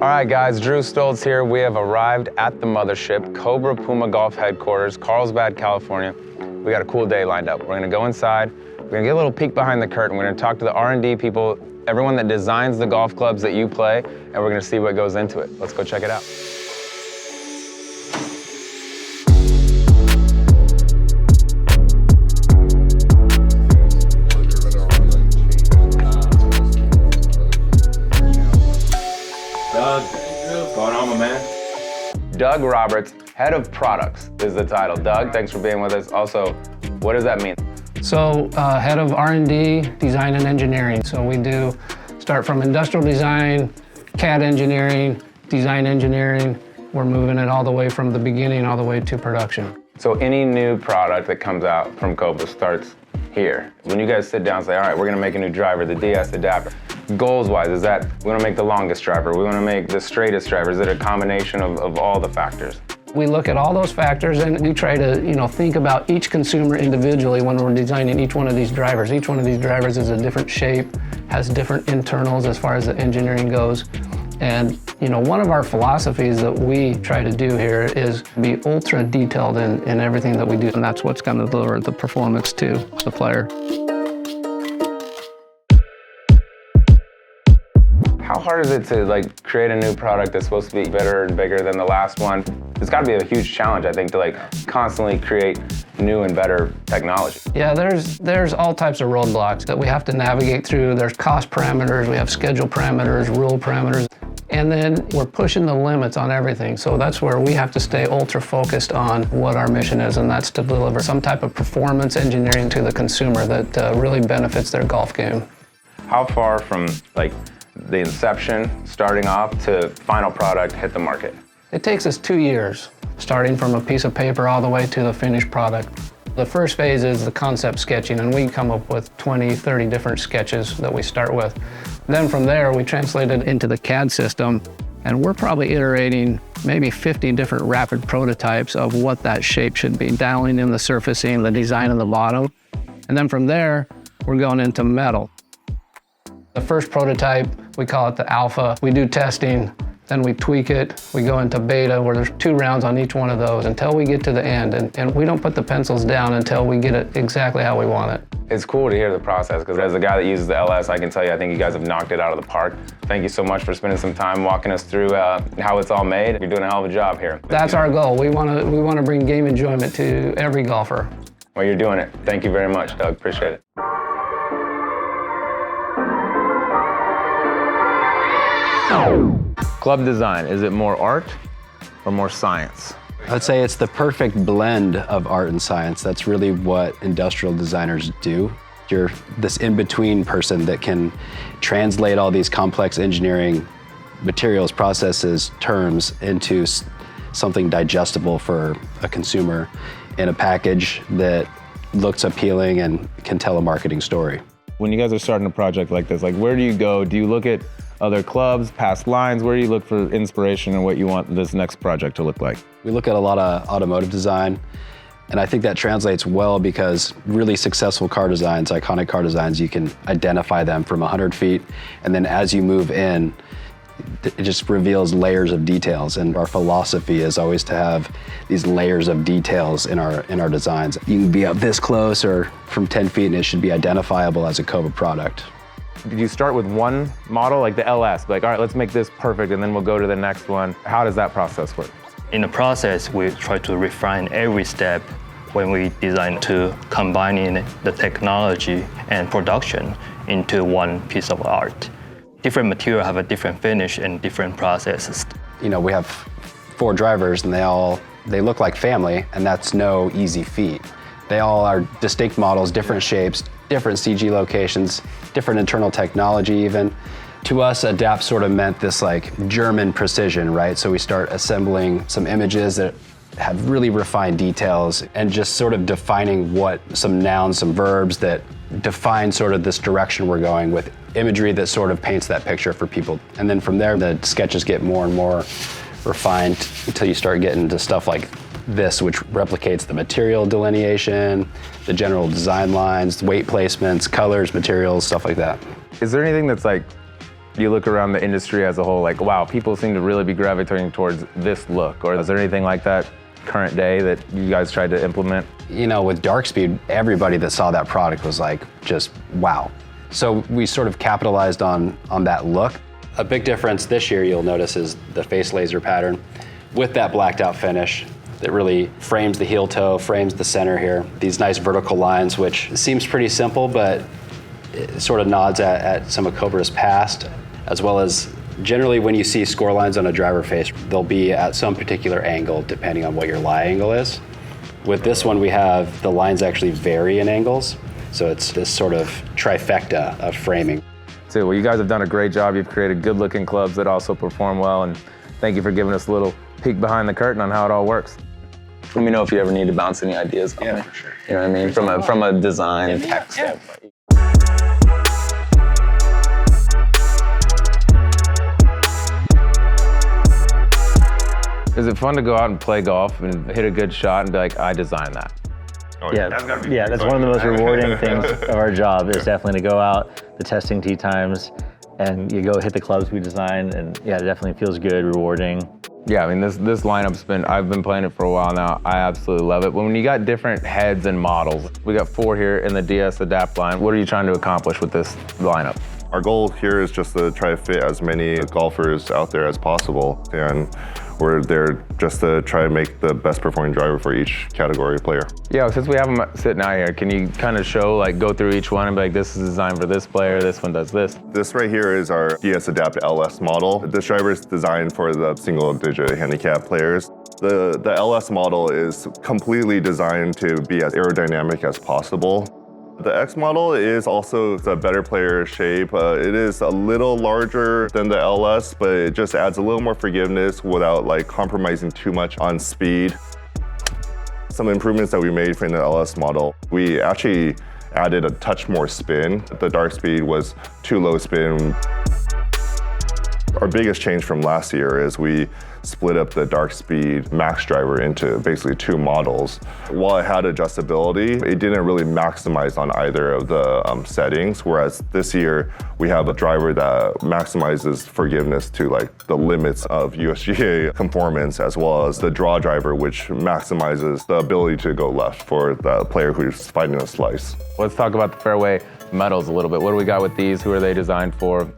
All right, guys, Drew Stoltz here. We have arrived at the mothership, COBRA PUMA Golf headquarters, Carlsbad, California. We got a cool day lined up. We're gonna go inside, we're gonna get a little peek behind the curtain. We're gonna talk to the R&D people, everyone that designs the golf clubs that you play, and we're gonna see what goes into it. Let's go check it out. Doug, what's going on, my man? Doug Roberts, Head of Products is the title. Doug, thanks for being with us. Also, what does that mean? So, Head of R&D, Design and Engineering. So we do start from industrial design, CAD engineering, design engineering. We're moving it all the way from the beginning all the way to production. So any new product that comes out from COBRA starts here. When you guys sit down and say, all right, we're gonna make a new driver, the DS adapter. Goals-wise, is that we want to make the longest driver, we want to make the straightest driver? Is it a combination of all the factors? We look at all those factors and we try to, think about each consumer individually when we're designing each one of these drivers. Each one of these drivers is a different shape, has different internals as far as the engineering goes. And, one of our philosophies that we try to do here is be ultra detailed in everything that we do. And that's what's going to deliver the performance to the player. How hard is it to create a new product that's supposed to be better and bigger than the last one? It's got to be a huge challenge, I think, to constantly create new and better technology. Yeah, there's all types of roadblocks that we have to navigate through. There's cost parameters, we have schedule parameters, rule parameters, and then we're pushing the limits on everything. So that's where we have to stay ultra focused on what our mission is, and that's to deliver some type of performance engineering to the consumer that really benefits their golf game. How far from the inception, starting off, to final product hit the market? It takes us 2 years, starting from a piece of paper all the way to the finished product. The first phase is the concept sketching, and we come up with 20, 30 different sketches that we start with. Then from there, we translate it into the CAD system, and we're probably iterating maybe 50 different rapid prototypes of what that shape should be, dialing in the surfacing, the design of the bottom. And then from there, we're going into metal. The first prototype, we call it the alpha. We do testing, then we tweak it. We go into beta, where there's 2 rounds on each one of those until we get to the end. And we don't put the pencils down until we get it exactly how we want it. It's cool to hear the process, because as a guy that uses the LS, I can tell you, I think you guys have knocked it out of the park. Thank you so much for spending some time walking us through how it's all made. You're doing a hell of a job here. That's our goal. We want to bring game enjoyment to every golfer. Well, you're doing it. Thank you very much, Doug. Appreciate it. Club design, is it more art or more science? I'd say it's the perfect blend of art and science. That's really what industrial designers do. You're this in-between person that can translate all these complex engineering materials, processes, terms into something digestible for a consumer in a package that looks appealing and can tell a marketing story. When you guys are starting a project like this, where do you go? Do you look at other clubs, past lines? Where do you look for inspiration and what you want this next project to look like? We look at a lot of automotive design, and I think that translates well because really successful car designs, iconic car designs, you can identify them from 100 feet, and then as you move in, it just reveals layers of details, and our philosophy is always to have these layers of details in our designs. You can be up this close or from 10 feet and it should be identifiable as a COBRA product. Did you start with one model, like the LS, all right, let's make this perfect and then we'll go to the next one? How does that process work? In the process, we try to refine every step when we design to combining the technology and production into one piece of art. Different material have a different finish and different processes. We have 4 drivers and they look like family, and that's no easy feat. They all are distinct models, different shapes, different CG locations, different internal technology even. To us, adapt sort of meant this German precision, right? So we start assembling some images that have really refined details and just sort of defining what some nouns, some verbs that define sort of this direction we're going with imagery that sort of paints that picture for people. And then from there, the sketches get more and more refined until you start getting to stuff like this, which replicates the material delineation, the general design lines, weight placements, colors, materials, stuff like that. Is there anything that's You look around the industry as a whole, like, wow, people seem to really be gravitating towards this look. Or is there anything like that current day that you guys tried to implement? You know, with dark speed, everybody that saw that product was like, just wow. So we sort of capitalized on that look. A big difference this year you'll notice is the face laser pattern with that blacked out finish that really frames the heel toe, frames the center here. These nice vertical lines, which seems pretty simple, but it sort of nods at some of Cobra's past, as well as generally when you see score lines on a driver face, they'll be at some particular angle depending on what your lie angle is. With this one, we have the lines actually vary in angles, so it's this sort of trifecta of framing. Well, you guys have done a great job. You've created good-looking clubs that also perform well, and thank you for giving us a little peek behind the curtain on how it all works. Let me know if you ever need to bounce any ideas on me. For sure. You know what I mean? From a design tech standpoint. Is it fun to go out and play golf and hit a good shot and be like, I designed that? Oh, yeah, that's one of the most rewarding things of our job is definitely to go out, the testing tee times, and you go hit the clubs we design, and yeah, it definitely feels good, rewarding. Yeah, I mean, this lineup's I've been playing it for a while now. I absolutely love it. When you got different heads and models, we got 4 here in the DS Adapt line. What are you trying to accomplish with this lineup? Our goal here is just to try to fit as many golfers out there as possible, and we're there just to try to make the best performing driver for each category player. Yeah, since we have them sitting out here, can you kind of show, like, go through each one and be like, this is designed for this player, this one does this? This right here is our DS Adapt LS model. This driver is designed for the single-digit handicap players. The LS model is completely designed to be as aerodynamic as possible. The X model is also a better player shape. It is a little larger than the LS, but it just adds a little more forgiveness without like compromising too much on speed. Some improvements that we made for the LS model, we actually added a touch more spin. The dark speed was too low spin. Our biggest change from last year is we split up the dark speed max driver into basically 2 models. While it had adjustability, it didn't really maximize on either of the settings, whereas this year we have a driver that maximizes forgiveness to like the limits of USGA conformance, as well as the draw driver, which maximizes the ability to go left for the player who's fighting a slice. Let's talk about the Fairway metals a little bit. What do we got with these? Who are they designed for?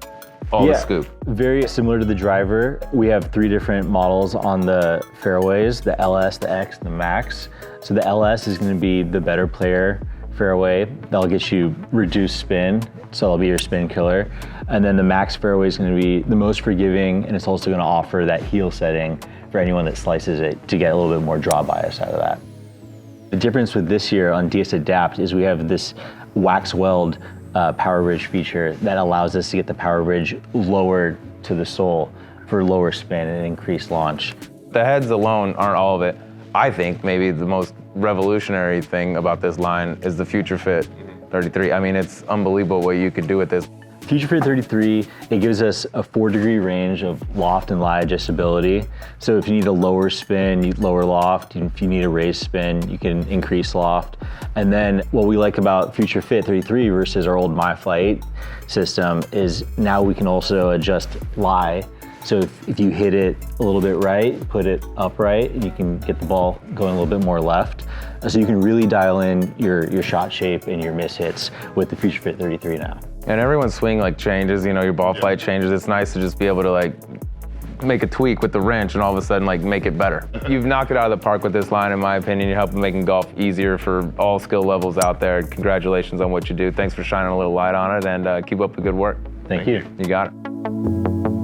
The scoop. Very similar to the driver. We have 3 different models on the fairways, the LS, the X, the Max. So the LS is going to be the better player fairway. That'll get you reduced spin, so it'll be your spin killer. And then the Max fairway is going to be the most forgiving, and it's also going to offer that heel setting for anyone that slices it to get a little bit more draw bias out of that. The difference with this year on DS Adapt is we have this wax weld power bridge feature that allows us to get the power bridge lower to the sole for lower spin and increased launch. The heads alone aren't all of it. I think maybe the most revolutionary thing about this line is the Future Fit 33. I mean, it's unbelievable what you could do with this. Future Fit 33, it gives us a 4-degree range of loft and lie adjustability. So if you need a lower spin, you lower loft. If you need a raised spin, you can increase loft. And then what we like about Future Fit 33 versus our old MyFly 8 system is now we can also adjust lie. So if you hit it a little bit right, put it upright, you can get the ball going a little bit more left. So you can really dial in your shot shape and your miss hits with the Future Fit 33 now. And everyone's swing like changes, you know, your ball flight changes. It's nice to just be able to like make a tweak with the wrench and all of a sudden like make it better. You've knocked it out of the park with this line, in my opinion. You're helping making golf easier for all skill levels out there. Congratulations on what you do. Thanks for shining a little light on it, and keep up the good work. Thank you. You got it.